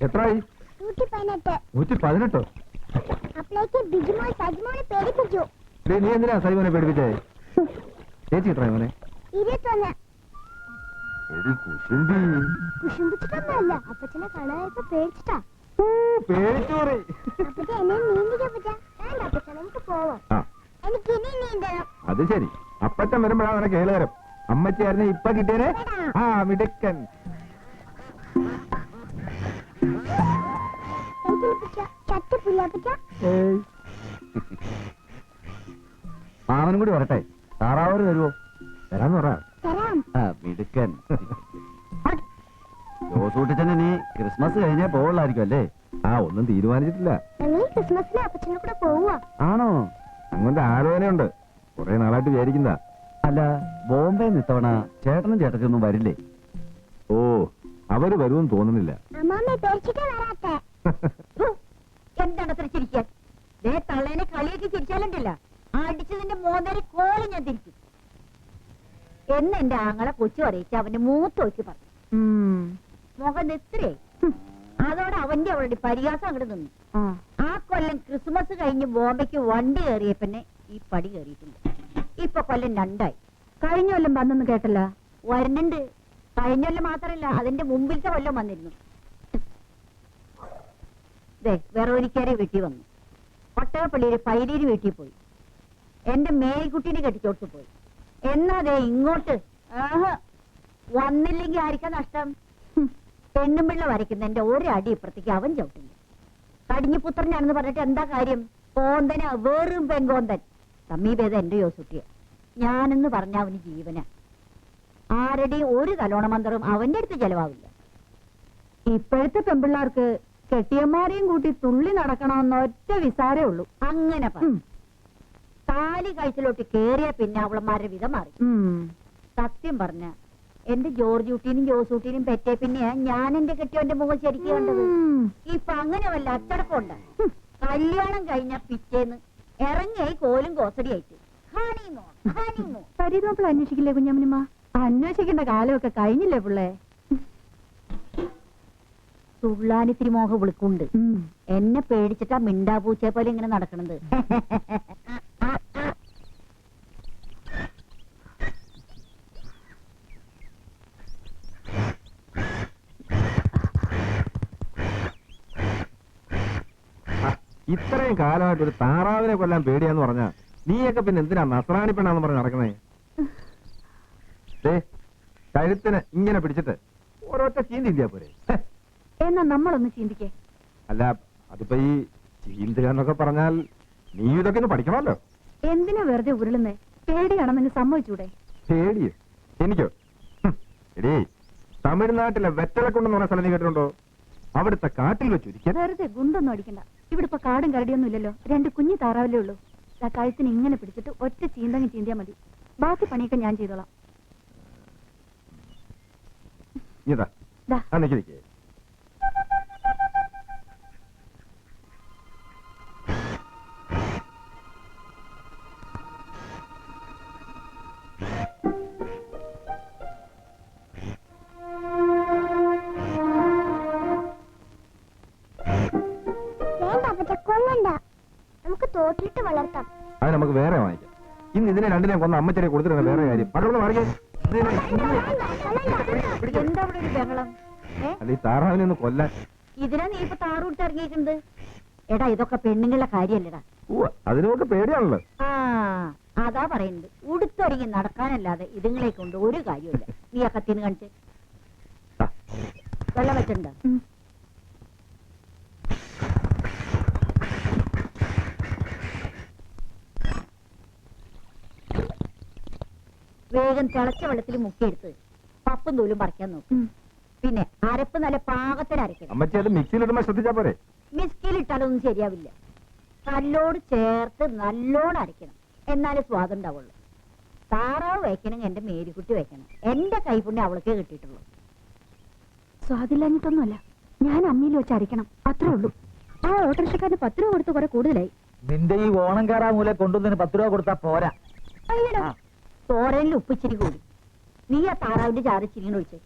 എത്രയായി? 118. നീ എന്തിനാ സൈമോനെ പേടിപ്പിച്ചേ? ചേച്ചി എത്ര മോനെ? 21. കുശുമ്പിച്ചിട്ടൊന്നല്ല, അപ്പച്ചനെ കാണാനായപ്പോ പേടിച്ചിട്ടാ. പേടിച്ചോറി. നമുക്ക് പോവാം. എനിക്ക് ഇനി നീന്തണം. അത് ശരി, അപ്പച്ചൻ വരുമ്പോഴാണ് അവനെ കേളുകരം. അമ്മച്ചായിരുന്നു ഇപ്പൊ കിട്ടിയേ. ആ മിടുക്കൻ. മാമനും കൂടി വരട്ടെ. താറാവൂര് തരുവോ? തരാന്ന് പറ. മിടുക്കൻ. ജോസൂട്ടിച്ചൻ ഇനി ക്രിസ്മസ് കഴിഞ്ഞേ പോവുള്ളായിരിക്കും അല്ലേ? ഒന്നും തീരുമാനിച്ചിട്ടില്ല. ക്രിസ്മസിന് അപ്പച്ചനെ കൂടെ പോവുക. ആണോ? അങ്ങനത്തെ ആലോചനയുണ്ട്. കുറെ നാളായിട്ട് വിചാരിക്കുന്ന. അല്ല, ബോംബെ ഇത്തവണ ചേട്ടനും ചേട്ടത്തിയൊന്നും വരില്ലേ? ഓ, അവര് വരുമെന്ന് തോന്നുന്നില്ല. എന്താണ് അത്ര ചിരിക്കാൻ? തള്ളേനെ കളിയൊക്കെ ചിരിച്ചാലുണ്ടല്ല, അടിച്ചതിന്റെ മോന്തേരെ കോളി ഞാൻ തിരിക്കും എന്ന് എന്റെ ആങ്ങളെ കൊച്ചു അറിയിച്ച് അവന്റെ മൂത്ത് നോക്കി പറഞ്ഞു. മുഖം എത്രേ. അതോടെ അവന്റെ അവളുടെ പരിഹാസം അങ്ങോട്ട് നിന്നു. ആ കൊല്ലം ക്രിസ്മസ് കഴിഞ്ഞ് ബോംബെക്ക് വണ്ടി കയറിയ പിന്നെ ഈ പടി കയറിയിട്ടില്ല. ഇപ്പൊ കൊല്ലം 2 കഴിഞ്ഞ കൊല്ലം വന്നെന്ന് കേട്ടല്ല. വരുന്നുണ്ട്. കഴിഞ്ഞ കൊല്ലം മാത്രല്ല, അതിന്റെ മുമ്പിലത്തെ കൊല്ലം വന്നിരുന്നു. വേറെ ഒരിക്കലും വീട്ടിൽ വന്നു. ഒട്ടകപ്പള്ളിയില് പൈരീര് വീട്ടിൽ പോയി. എന്റെ മേരിക്കുട്ടീനെ കെട്ടിച്ചോട്ട് പോയി. എന്നാതെ ഇങ്ങോട്ട് വന്നില്ലെങ്കിൽ ആയിരിക്കാം നഷ്ടം. പെണ്ണും പിള്ള വരയ്ക്കുന്ന എന്റെ ഒരടി ഇപ്പുറത്തേക്ക് അവൻ ചവിട്ടില്ല. കടിഞ്ഞുപുത്രനാണെന്ന് പറഞ്ഞിട്ട് എന്താ കാര്യം? കോന്തന, വേറും പെങ്കോന്തൻ. സമീപേത എന്റെ യോസുട്ടിയെ ഞാനെന്ന് പറഞ്ഞ അവന് ജീവന. ആരുടെയും ഒരു തലോണമന്ത്രവും അവന്റെ അടുത്ത് ചെലവാവില്ല. ഇപ്പോഴത്തെ പെൺപിള്ളേർക്ക് കെട്ടിയന്മാരെയും കൂട്ടി തുള്ളി നടക്കണമെന്ന് ഒറ്റ വിസാരേ ഉള്ളൂ. അങ്ങനെ താലി കഴിച്ചിലോട്ട് കേറിയ പിന്നെ അവളന്മാരുടെ വിധം മാറി. സത്യം പറഞ്ഞ എന്റെ ജോർജ് കുട്ടീനും ജോസൂട്ടീനും പെറ്റേ പിന്നെ ഞാൻ എന്റെ കെട്ടിയോന്റെ മുഖം ശരിക്കും കണ്ടത്. ഇപ്പൊ അങ്ങനെ വല്ല അച്ചടക്കമുണ്ട്. കല്യാണം കഴിഞ്ഞ പിറ്റേന്ന് ഇറങ്ങിയായി കോലും കോസടിയായിട്ട് പരിതോപ്പിൾ അന്വേഷിക്കില്ലേ കുഞ്ഞമ്മനിമ്മ? അന്വേഷിക്കേണ്ട കാലമൊക്കെ കഴിഞ്ഞില്ലേ പിള്ളേ? തുള്ളാനിത്തിരി മോഹ വിളിക്കുണ്ട്. എന്നെ പേടിച്ചിട്ടാ മിണ്ടാപൂച്ചയെ പോലെ ഇങ്ങനെ നടക്കണത്. ഇത്രയും കാലമായിട്ട് ഒരു താറാവിനെ കൊല്ലാൻ പേടിയാന്ന് പറഞ്ഞ നീയൊക്കെ പിന്നെ എന്തിനാ നസ്രാണി പെണ്ണാന്ന് പറഞ്ഞ് നടക്കുന്നേ? കഴുത്തിന് ഇങ്ങനെ പിടിച്ചിട്ട് ഓരോറ്റ ചീന്തില്ല പോരെ? എന്നാ നമ്മളൊന്ന് ചിന്തിക്കേ. അല്ല, അതിപ്പോ ഈ ചീന്തുക എന്നൊക്കെ പറഞ്ഞാൽ നീ ഇതൊക്കെ ഒന്ന് പഠിക്കണമല്ലോ. എന്തിനാ വെറുതെ ഉരുളുന്നേ? പേടിയാണെന്ന് സമ്മതിച്ചൂടെ? പേടിയോ? എനിക്കോ? എടീ, തമിഴ്നാട്ടിലെ വെറ്റലക്കുണ്ടെന്ന് പറഞ്ഞ സ്ഥലം നീ കേട്ടിട്ടുണ്ടോ? അവിടുത്തെ കാട്ടിൽ വെച്ചൊരിക്കൽ. വെറുതെ ഗുണ്ടൊന്നും അടിക്കണ്ട. ഇവിടെ ഇപ്പൊ കാടും കരടിയൊന്നും ഇല്ലല്ലോ. 2 കുഞ്ഞു താറാവല്ലേ ഉള്ളൂ. ആ കഴുത്തിന് ഇങ്ങനെ പിടിച്ചിട്ട് ഒറ്റ ചീന്തങ്ങി ചീന്തിയാ മതി. ബാക്കി പണിയൊക്കെ ഞാൻ ചെയ്തോളാം. നമുക്ക് തോട്ടിലിട്ട് വളർത്താം. അത് നമുക്ക് വേറെ വാങ്ങിക്കാം. ഇന്ന് ഇതിനെ രണ്ടിനെ കൊന്ന അമ്മച്ചെറിയ കൊടുത്തിരുന്ന വേറെ കാര്യം. എന്താ ഇവിടെ ഒരു ബഹളം? അല്ല, ഈ താറാവിനെ ഒന്ന് കൊല്ലാൻ. ഇതിനാ നീ ഇപ്പൊ താറൂട്ട് ഇറങ്ങിയിട്ടുണ്ട്. എടാ, ഇതൊക്കെ പെണ്ണുങ്ങളുടെ കാര്യല്ലടാ. അതിനൊക്കെ പേടിയാണല്ലോ. അതാ പറയുന്നത്. ഉടുത്തൊരുങ്ങി നടക്കാനല്ലാതെ ഇതുങ്ങളെ കൊണ്ട് ഒരു കാര്യമില്ല. നീ ആ കത്തിന് കാണിച്ച് വെള്ളം വെച്ചിട്ടുണ്ടോ? വേഗം തിളച്ച വെള്ളത്തിൽ മുക്കിയെടുത്ത് പപ്പും തൂലും പറിക്കാൻ നോക്കും. പിന്നെ അരപ്പ് നല്ല പാകത്തിന് അരക്കണം. അമ്മച്ചി അത് മിക്സിയിലിടുമ്പോ ശ്രദ്ധിച്ചാ പോരെ? മിസ്കിലിട്ടാലൊന്നും ശരിയാവില്ല. കല്ലോട് ചേർത്ത് നല്ലോണം അരയ്ക്കണം, എന്നാലേ സ്വാദം ഉണ്ടാവുള്ളൂ. താറാവ് വയ്ക്കണമെങ്കിൽ എന്റെ മേരിക്കുട്ടി വയ്ക്കണം. എന്റെ കൈപ്പുണ്യം അവൾക്കേ കിട്ടിയിട്ടുള്ളൂ. സ്വാദില്ലാഞ്ഞിട്ടൊന്നുമല്ല, ഞാൻ അമ്മിയിൽ വെച്ച് അരയ്ക്കണം, അത്രേ ഉള്ളൂ. ആ ഓട്ടോറിക്ഷക്കാരന് 10 രൂപ കൊടുത്ത് കുറെ കൂടുതലായി. നിന്റെ ഈ ഓണം കയറാ മൂല കൊണ്ടുവന്നതിന് 10 രൂപ കൊടുത്താ പോരാ. അയ്യടാ, തോരനിൽ ഉപ്പിച്ചിരി കൂടി. നീ ആ താറാവിന്റെ ചാറ് ചിരിങ്ങനെ ഒഴിച്ചേ.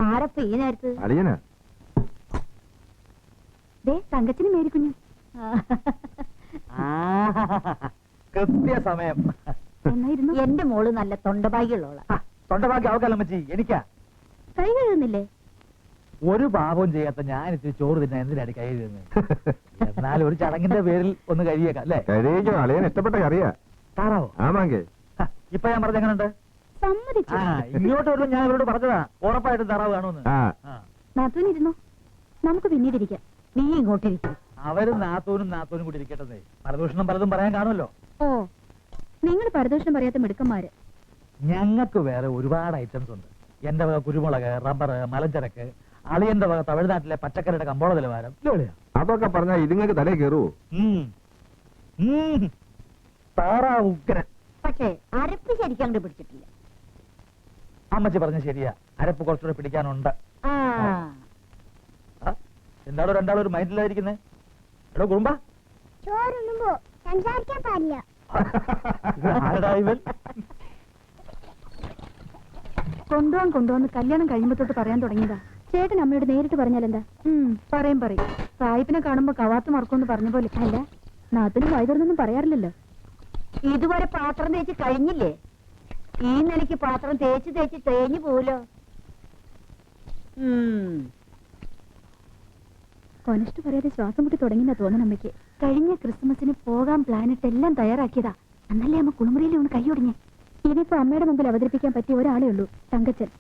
ആരപ്പ ഈ നേരത്ത്? അളിയനാ. ദേ തങ്കച്ചിന് മേരിക്കുഞ്ഞു. കൃത്യ സമയം. എന്നായിരുന്നു? എന്റെ മോള് നല്ല തൊണ്ടഭാഗ്യമുള്ളവളാ. തൊണ്ടഭാഗ്യം അവക്കല്ല അമ്മച്ചി, എനിക്കാ. കൈ കഴുകുന്നില്ലേ? ഒരു പാപവും ചെയ്യാത്ത ഞാൻ ഇത്തിരി ചോറ് തിന്നാ എന്തിനാണ് കൈ കഴുകുന്നത്? എന്നാൽ ഒരു ചടങ്ങിന്റെ പേരിൽ ഒന്ന് കഴിയേക്കാം അല്ലേ? കഴിയോ? അളിയൻ ഇഷ്ടപ്പെട്ട കറിയാ. താറാവോ? ആമാങ്കേ. ഇപ്പൊ ഞാൻ പറഞ്ഞ എങ്ങനെയുണ്ട്? സമ്മതിച്ചു. ഇങ്ങോട്ട് വരുമ്പോൾ ഞാൻ ഇവരോട് പറഞ്ഞതാ ഉറപ്പായിട്ടും താറാവ് കാണുമെന്ന്. ആ നാത്തൂനിരുന്നോ, നമുക്ക് പിന്നീടിരിക്കാം. നീ ഇങ്ങോട്ടിരിക്കും. അവരും നാത്തൂനും കൂടി ഇരിക്കട്ടെ. പരദൂഷണം പലതും പറയാൻ കാണുമല്ലോ. ഓ, നിങ്ങൾ പരദോഷണം പറയാത്ത മിടുക്കന്മാര്. ഞങ്ങൾക്ക് വേറെ ഒരുപാട് ഐറ്റംസ് ഉണ്ട്. എന്റെ വക കുരുമുളക്, റബ്ബർ, മലഞ്ചരക്ക്, അളിയന്റെ വക തമിഴ്നാട്ടിലെ പച്ചക്കറിയുടെ കമ്പോള നിലവാരം. അതൊക്കെ പറഞ്ഞാ ഇതുങ്ങൾക്ക് തലേ കയറുവോ? താറാവ് ഉഗ്രൻ. പക്ഷേ അരപ്പ് ശരിക്കും അങ്ങോട്ട് പിടിച്ചിട്ടില്ല. അമ്മച്ചി പറഞ്ഞ ശരിയാ, അരപ്പ് കുറച്ചുകൂടെ പിടിക്കാനുണ്ട്. ആ എന്താണോ രണ്ടാളും ഒരു മൈൻഡിലായിരിക്കുന്നേ? എടോ കുറുമ്പ, ചോറുണ്ണുമ്പോ സംസാരിക്കാൻ പാടില്ല. ആരടാ ഇവൻ? കൊണ്ടുപോകാൻ കല്യാണം കഴിയുമ്പോ തൊട്ട് പറയാൻ തുടങ്ങിയതാ. ചേട്ടൻ അമ്മയോട് നേരിട്ട് പറഞ്ഞാലെന്താ? പറയും. സായിപ്പിനെ കാണുമ്പോ കവാത്ത് മറക്കുമെന്ന് പറഞ്ഞ പോലെ. അല്ല, നാത്തിന് വായ്തൊന്നും പറയാറില്ലല്ലോ. ഇതുവരെ പാത്രം തേച്ച് കഴിഞ്ഞില്ലേ? ഈ നിലയ്ക്ക് പാത്രം തേച്ച് തേഞ്ഞു പോലോ. കൊനഷ്ട പറയാതെ ശ്വാസം മുട്ടി തുടങ്ങിയെന്നാ തോന്നണം അമ്മയ്ക്ക്. കഴിഞ്ഞ ക്രിസ്മസിന് പോകാൻ പ്ലാനിട്ട് എല്ലാം തയ്യാറാക്കിയതാ. അന്നല്ലേ അമ്മ കുളിമുറിയിൽ ഒന്ന് കൈയൊടിഞ്ഞ്. ഇനിയിപ്പോ അമ്മയുടെ മുമ്പിൽ അവതരിപ്പിക്കാൻ പറ്റിയ ഒരാളേ ഉള്ളൂ, തങ്കച്ചൻ.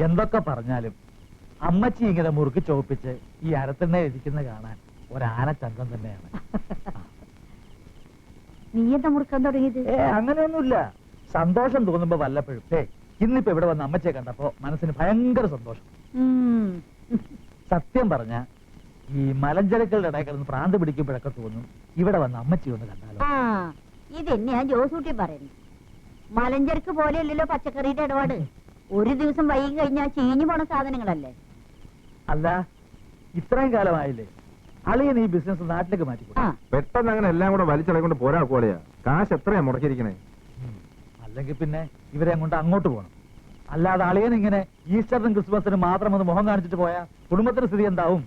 എന്തൊക്കെ പറഞ്ഞാലും അമ്മച്ചി ഇങ്ങനെ മുറുക്കി ചോപ്പിച്ച് ഈ അരത്തിണ്ണ ഇരിക്കുന്ന കാണാൻ ഒരാനച്ചന്തം തന്നെയാണ്. നീ എന്താ മുറുക്കാൻ തുടങ്ങിയത്? അങ്ങനെയൊന്നുമില്ല, സന്തോഷം തോന്നുമ്പോ വല്ലപ്പോഴും. ഇന്നിപ്പോ ഇവിടെ വന്ന് അമ്മച്ചിയെ കണ്ടപ്പോ മനസ്സിന് ഭയങ്കര സന്തോഷം. സത്യം പറഞ്ഞ ഈ മലഞ്ചരക്കളുടെ ഇടയിൽ കിടന്ന് ഭ്രാന്ത് പിടിക്കുമ്പോഴൊക്കെ തോന്നും ഇവിടെ വന്ന് അമ്മച്ചി ഒന്ന് കണ്ടാലോ. ആ, ഇതെന്നെയാ ജോസൂട്ടി പറയുന്നു. മലഞ്ചരക്ക് പോലെയല്ലല്ലോ പച്ചക്കറിയുടെ ഇടപാട്. ഒരു ദിവസം വൈകി കഴിഞ്ഞാൽ ചീഞ്ഞു പോണ സാധനങ്ങളല്ലേ. അല്ല, ഇത്രയും കാലമായില്ലേ അളിയൻ ഈ ബിസിനസ് നാട്ടിലേക്ക് മാറ്റി. പെട്ടെന്ന് അങ്ങനെ എല്ലാം കൂടെ വലിച്ചിളക്കൊണ്ട് പോരാ കോളിയാ. കാശ് എത്രയാ മുടക്കിയിരിക്കണേ? അല്ലെങ്കിൽ പിന്നെ ഇവരെ കൊണ്ട് അങ്ങോട്ട് പോകണം. അല്ലാതെ അളിയൻ ഇങ്ങനെ ഈസ്റ്ററിനും ക്രിസ്മസിനും മാത്രം ഒന്ന് മുഖം കാണിച്ചിട്ട് പോയാ കുടുംബത്തിന് സ്ഥിതി എന്താവും?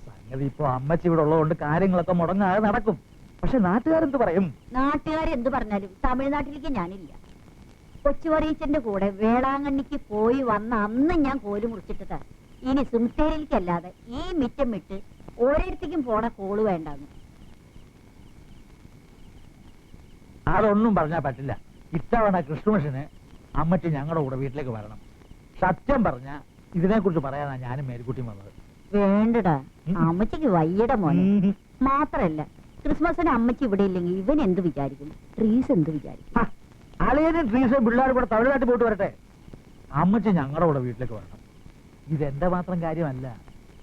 സംഗതി ഇപ്പൊ അമ്മച്ചി ഇവിടെ ഉള്ളതുകൊണ്ട് കാര്യങ്ങളൊക്കെ മുടങ്ങാതെ നടക്കും. പക്ഷെ നാട്ടുകാരെന്ത് പറയും? നാട്ടുകാരെന്ത് പറഞ്ഞാലും തമിഴ്നാട്ടിലേക്ക് ഞാനില്ല. കൊച്ചുവറീച്ചന്റെ കൂടെ വേളാങ്കണ്ണിക്ക് പോയി വന്ന അന്ന് ഞാൻ കോല് മുറിച്ചിട്ടതാ. ഇനി സുംത്തേരിക്കല്ലാതെ ഈ മിറ്റം വിട്ട് ഓരോരുത്തേക്കും പോണ കോള് വേണ്ടെന്ന്. അതൊന്നും പറഞ്ഞാ പറ്റില്ല. ഇത്തവണ ക്രിസ്തുമസിന് അമ്മച്ചി ഞങ്ങളുടെ കൂടെ വീട്ടിലേക്ക് വരണം. സത്യം പറഞ്ഞ ഇതിനെക്കുറിച്ച് പറയാനാ ഞാനും മേരിക്കുട്ടിയും വന്നത്. വേണ്ടടാ, അമ്മച്ചിക്ക് വയ്യട മോനെ. മാത്രല്ല ക്രിസ്മസിന് അമ്മച്ചി ഇവിടെ ഇല്ലെങ്കിൽ ഇവൻ എന്ത് വിചാരിക്കും? ട്രീസ് എന്ത് വിചാരിക്കും? അളിയനും ട്രീസും പിള്ളേരും കൂടെ തമിഴ്നാട്ടിൽ പോയിട്ട് വരട്ടെ. അമ്മച്ചി ഞങ്ങളുടെ കൂടെ വീട്ടിലേക്ക് വരണം. ഇതെന്റെ മാത്രം കാര്യമല്ല,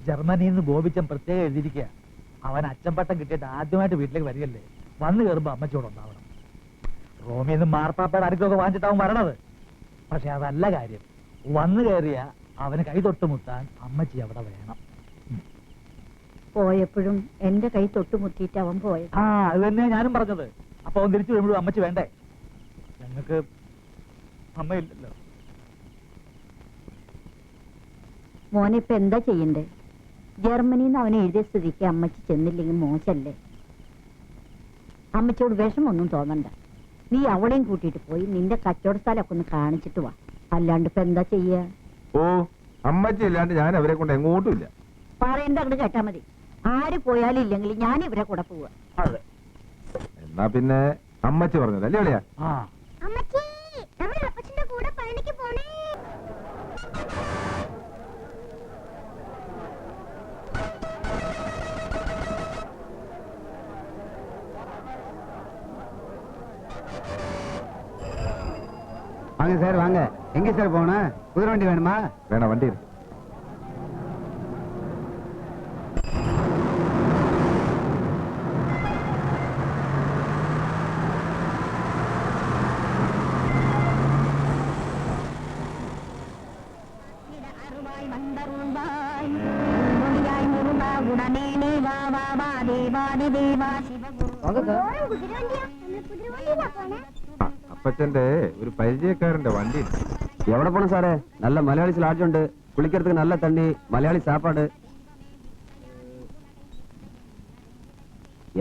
ജർമ്മനിയിൽ നിന്ന് ബോബിച്ചൻ പ്രത്യേകം എഴുതിയിരിക്കുക. അവൻ അച്ചമ്പട്ടം കിട്ടിയിട്ട് ആദ്യമായിട്ട് വീട്ടിലേക്ക് വരികയല്ലേ, വന്നു കയറുമ്പോ അമ്മച്ചിയോട് ഉണ്ടാവണം. റോമിൽ നിന്ന് മാർപ്പാപ്പയുടെ അടുക്കൊക്കെ വാങ്ങിച്ചിട്ടാവും വരണത്. പക്ഷെ അതല്ല കാര്യം, വന്നു കയറിയ അവന് കൈ തൊട്ടുമുത്താൻ അമ്മച്ചി അവിടെ വേണം. പോയപ്പോഴും എന്റെ കൈ തൊട്ടുമുട്ടിയിട്ട് അവൻ പോയത്. അത് തന്നെയാ ഞാനും പറഞ്ഞത്. അപ്പൊ അവൻ തിരിച്ചു വരുമ്പോഴും അമ്മച്ചി വേണ്ടേ? ഞങ്ങൾക്ക് അമ്മയില്ലല്ലോ. മോനെ ഇപ്പൊ എന്താ ചെയ്യണ്ടേ? ജർമ്മനിന്ന് അവനെ എഴുതിയ സ്ഥിതിക്ക് അമ്മച്ചി ചെന്നില്ലെങ്കിൽ മോശല്ലേ? അമ്മച്ചിയോട് വിഷമൊന്നും തോന്നണ്ട. നീ അവളെയും കൂട്ടിയിട്ട് പോയി നിന്റെ കച്ചവട സ്ഥലമൊക്കെ ഒന്ന് കാണിച്ചിട്ട് വാ. അല്ലാണ്ട് ഇപ്പൊ എന്താ ചെയ്യാ? ഓ, അമ്മച്ചി ഇല്ലാണ്ട് ഞാൻ അവരെ കൊണ്ട് എങ്ങോട്ടും ഇല്ല. പറയണ്ട, അങ്ങോട്ട് കേട്ടാ മതി. ആര് പോയാലും ഇല്ലെങ്കിൽ ഞാൻ ഇവരെ കൂടെ പോവാ. എന്നാ പിന്നെ അമ്മച്ചി പറഞ്ഞത് അല്ലേ അളിയാ? അമ്മച്ചി, നമ്മൾ അപ്പച്ചന്റെ കൂടെ പഴനിക്ക് പോണേ. வாங்க சார் வாங்க. எங்க சார் போகணும்? குதிரை வண்டி வேணுமா? வேணாம், வண்டி இருக்கு. வாங்க சார். കുതിര വണ്ടിയാ നമ്മൾ കുതിര വണ്ടിയിലാ പോണേ. ആ, അപ്പച്ചന്റെ ഒരു പരിചയക്കാരന്റെ വണ്ടി ഉണ്ട്. எவ்வளவு போன சார்? நல்ல மலையாளி லாட்ஜ் உண்டு, குளிக்கிறதுக்கு நல்ல தண்ணி, மலையாளி சாப்பாடு.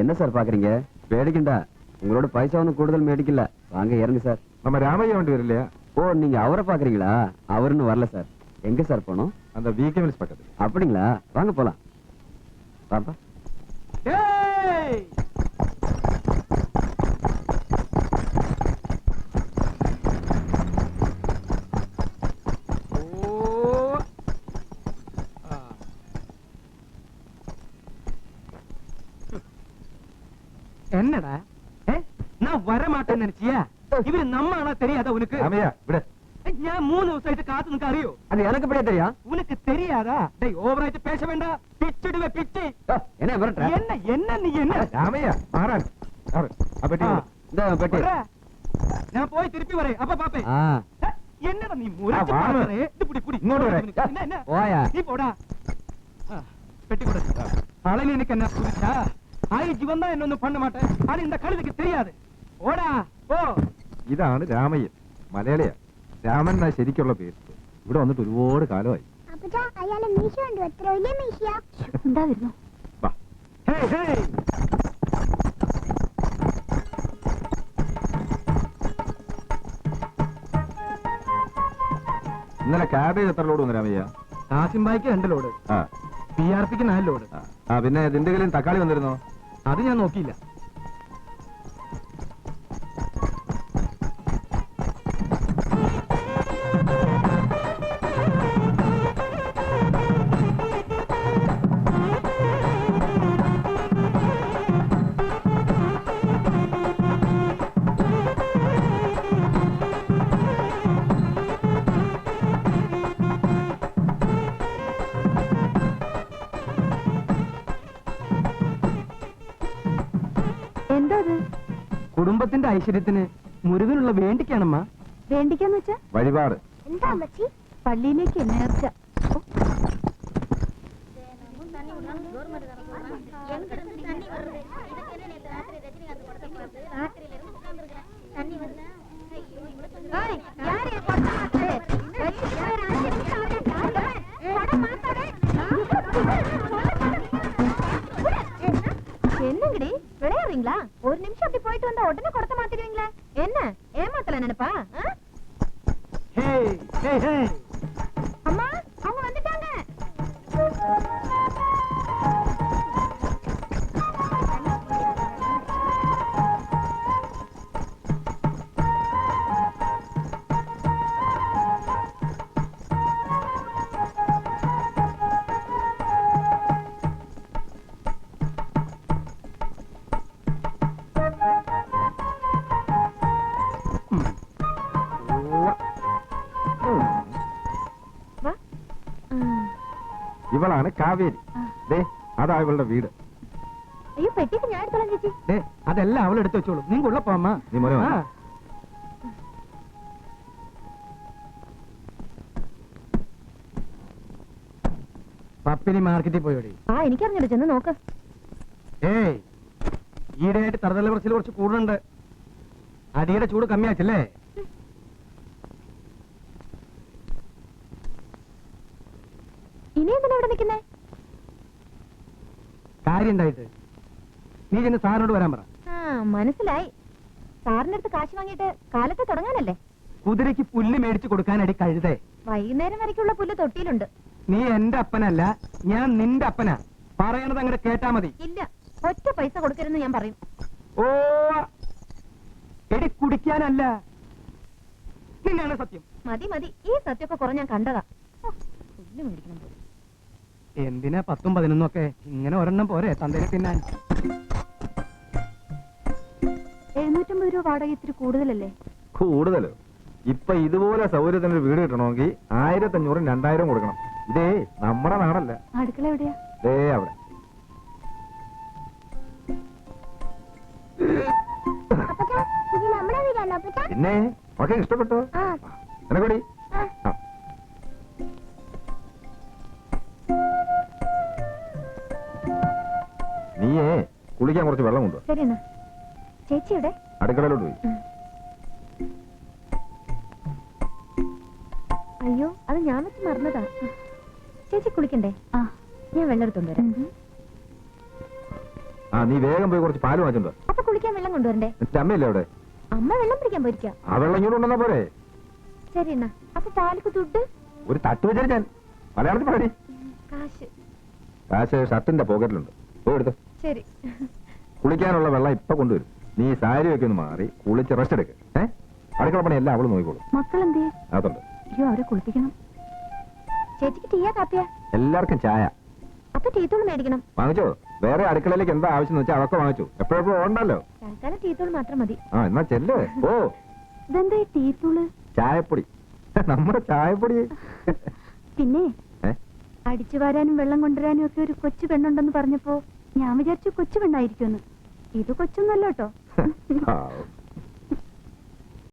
என்ன சார் பாக்குறீங்க? பேடிக்கண்டா, உங்களோட பைசா ஒன்றும் கூடுதல் மேடிக்கல. வாங்க இறங்கு சார். நம்ம ராமையா வண்டி வரலையா? ஓ, நீங்க அவரை பாக்குறீங்களா? அவருன்னு வரல சார். எங்க சார் போனோம்? அந்த விகே மில்ஸ் பக்கத்துல. அப்படிங்களா? வாங்க போலாம். பாப்பா. என்னடா நான் வரமாட்டேன்னு நினைச்சியா? இவரு நம்ம ஆனா தெரியாதா உனக்கு? ராமையா விட. ഞാൻ 3 ദിവസമായിട്ട് കാത്തു നിനക്ക് അറിയോ? அது எனக்கு எப்படியா தெரியும்? உனக்கு தெரியாதா? டேய் ஓவராயிட்டு பேச வேண்டாம். பிச்சிடுவே பிச்சி. என்ன விரட்டுற? என்ன நீ என்ன? രാമയ്യ മാറാൻ. അപ്പറ്റി இந்த பெட்டி. வர்ற. நான் போய் திருப்பி வரேன். அப்ப பாப்பேன். ஆ, என்னடா நீ முறைச்சு வாங்க. பாக்குறே? இது புடி புடி. இங்கோട്ട് വരെ. என்ன? போயா. நீ போடா. பெட்டி கொடு. அழனி எனக்கு என்ன புரிச்சா? ஆயி ஜீவன் தான் என்ன பண்ண மாட்டேன். ஆனா இந்த கழுதைக்கு தெரியாது. ஓடா ஓ. ഇതാണ് രാമയ്യൻ, മലയാളിയാ. രാമൻ എന്നാ ശരിക്കുള്ള പേര്. ഇവിടെ വന്നിട്ട് ഒരുപാട് കാലമായി. അപ്പച്ചാ അയാളെ മീശ ഉണ്ട്. എത്ര വലിയ മീശയാ. എന്താ വരുന്നു? വാ. ഹേ ഹേ. ഇന്നലെ ക്യാബേജ് എത്ര ലോഡ് വന്നു രാമയ്യ? കാസിംബായിക്ക് 2 ലോഡ്, ആ PRPക്ക് 4 ലോഡ്. ആ, പിന്നെ ദിണ്ടുകലിൽ തക്കാളി വന്നിരുന്നോ? അത് ഞാൻ നോക്കിയില്ല. എന്താ അത്? കുടുംബത്തിന്റെ ഐശ്വര്യത്തിന് മുരുകനുള്ള വേണ്ടിക്കാണമ്മ. വേണ്ടിക്കാന്ന് വെച്ചാ വഴിപാട്. എന്താ അമ്മച്ചി? പള്ളിയിലേക്ക് നേർച്ച. என்னங்கடி விளையாடுறீங்களா? ஒரு நிமிஷம் அப்படி போயிட்டு வந்தா உடனே கொடுத்த மாத்திடுவீங்களா? என்ன ஏமாத்தல நினைப்பா? அம்மா அவங்க வந்துட்டாங்க. ഇവളാണ് കാവേരി. ദേ അതാ ഇവളുടെ വീട്. അയ്യോ പെട്ടിക്ക് ഞാൻ എടുത്തോളാം ചേച്ചി. അതെല്ലാം അവൾ എടുത്തു വെച്ചോളൂ. നീ ഉള്ളപ്പോ അമ്മ. നീ മോനെ വാ. പപ്പിനി മാർക്കറ്റിൽ പോയോടി. ആ എനിക്കറിഞ്ഞിട്ട് ചെന്ന് നോക്ക്. ഏയ് ഈയിടെയായിട്ട് തറുതല കുറച്ചിൽ കുറച്ച് കൂടുന്നുണ്ട്. അടിയുടെ ചൂട് കമ്മിയാച്ചല്ലേ? ഇനി എന്തിനാ ഇവിടെ നിൽക്കുന്നേ? കാര്യം ഉണ്ടായിട്ട് നീ ചെന്ന് സാറിനോട് വരാൻ പറ. ആ മനസ്സിലായി. സാറിന്റെ അടുത്ത് കാശ് വാങ്ങിയിട്ട് കാലത്ത് തുടങ്ങാനല്ലേ? കുതിരയ്ക്ക് പുല്ല് മേടിച്ചു കൊടുക്കാനടി കഴുതേ. വൈകുന്നേരം വരയ്ക്കുള്ള പുല്ല് തൊട്ടിയിലുണ്ട്. നീ എന്റെ അപ്പനല്ല, ഞാൻ നിന്റെ അപ്പനാ. പറയണത് അങ്ങനെ കേട്ടാ മതി. ഇല്ല, ഒറ്റ പൈസ കൊടുക്കരുതെന്ന് ഞാൻ പറയും. ഓ എടി കുടിക്കാനല്ല, നിന്നാണ് സത്യം. മതി മതി, ഈ സത്യമൊക്കെ കുറെ ഞാൻ കണ്ടതാ. ഓ, പുല്ല് മേടിക്കണം പോലും. എന്തിനാ 10ഉം 11ഉം ഒക്കെ? ഇങ്ങനെ ഒരെണ്ണം പോരെ തന്തേനെ തിന്നാൻ. 750 രൂപ വാടക ഇത്തിരി കൂടുതലല്ലേ? കൂടുതലോ? ഇപ്പൊ ഇതുപോലെ സൗകര്യത്തിന് വീട് കിട്ടണമെങ്കിൽ 1500 2000 കൊടുക്കണം. ഇതേ നമ്മുടെ നാടല്ല. അടുക്കള എവിടെയാ? ദേ അവിടെ. അപ്പച്ചാ, ഇത് നമ്മുടെ വീടാണോ അപ്പച്ചാ? പിന്നെ ഒക്കെ ഇഷ്ടപ്പെട്ടോ? ആ. എനക്കൊടി. ആ. നീയേ കുളിക്കാൻ കുറച്ച് വെള്ളം കൊണ്ടു. ശരി എന്നാ. ചേച്ചി എവിടെ? അടുക്കളയിലോട്ട് പോയി. അയ്യോ, അത് ഞാൻ വെച്ച് മറന്നതാ. ചേച്ചി കുളിക്കണ്ടേ? ആ, ഞാൻ വെള്ളം എടുത്തോണ്ട് വരാം. ആ, നീ വേഗം പോയി കുറച്ച് പാല് വാങ്ങിച്ചോണ്ട് വാ. അപ്പൊ കുളിക്കാൻ വെള്ളം കൊണ്ടുവരണ്ടേ? നിന്റെ അമ്മയില്ലേ അവിടെ? അമ്മ വെള്ളം പിടിക്കാൻ പോയിരിക്കാം. ആ വെള്ളം ഇങ്ങോട്ട് കൊണ്ടുവന്നാ പോരെ? ശരി എന്നാ. അപ്പൊ പാലിക്ക് ദുഡ്? ഒരു തട്ട് വിചാരിച്ചാൽ മലയാളത്തിൽ പറയണേ. കാശ്. കാശ് ഷർട്ടിന്റെ പോക്കറ്റിലുണ്ട്. പോയി എടുത്തോ. ശരി. കുളിക്കാനുള്ള വെള്ളം ഇപ്പൊ കൊണ്ടുവരും. നീ സാരി ഒക്കെ ഒന്ന് മാറി കുളിച്ച് റെസ്റ്റ് എടുക്ക്. അടുക്കള പണി എല്ലാം അവള് നോക്കിക്കോളും. മക്കളെന്തേ? അതുണ്ട്. അയ്യോ, അവരെ കുളിപ്പിക്കണം. ചേച്ചിക്ക് ടീയാ കാപ്പിയാ? എല്ലാവർക്കും ചായ അപ്പൊ ടീത്തോൾ മേടിക്കണം. വാങ്ങിച്ചോ. വേറെ അടുക്കളയിലേക്ക് എന്താ ആവശ്യം എന്ന് വെച്ചാൽ അതൊക്കെ വാങ്ങിച്ചു. എപ്പോഴെപ്പോഴും ഓണ്ടല്ലോ. തൽക്കാലം ടീത്തോൾ മാത്രം മതി. ആ, എന്നാ ചെല്ലേ. ഓ, ഇതെന്താ ടീത്തോള്? ചായപ്പൊടി. നമ്മുടെ ചായപ്പൊടി. പിന്നെ ഏ? അടിച്ചു വാരാനും വെള്ളം കൊണ്ടുവരാനും ഒക്കെ ഒരു കൊച്ചു പെണ്ണുണ്ടെന്ന് പറഞ്ഞപ്പോ ഞാൻ വിചാരിച്ചു കൊച്ചു പെണ്ണായിരിക്കുമെന്ന്. ഇത് കൊച്ചൊന്നല്ല കേട്ടോ. ആ,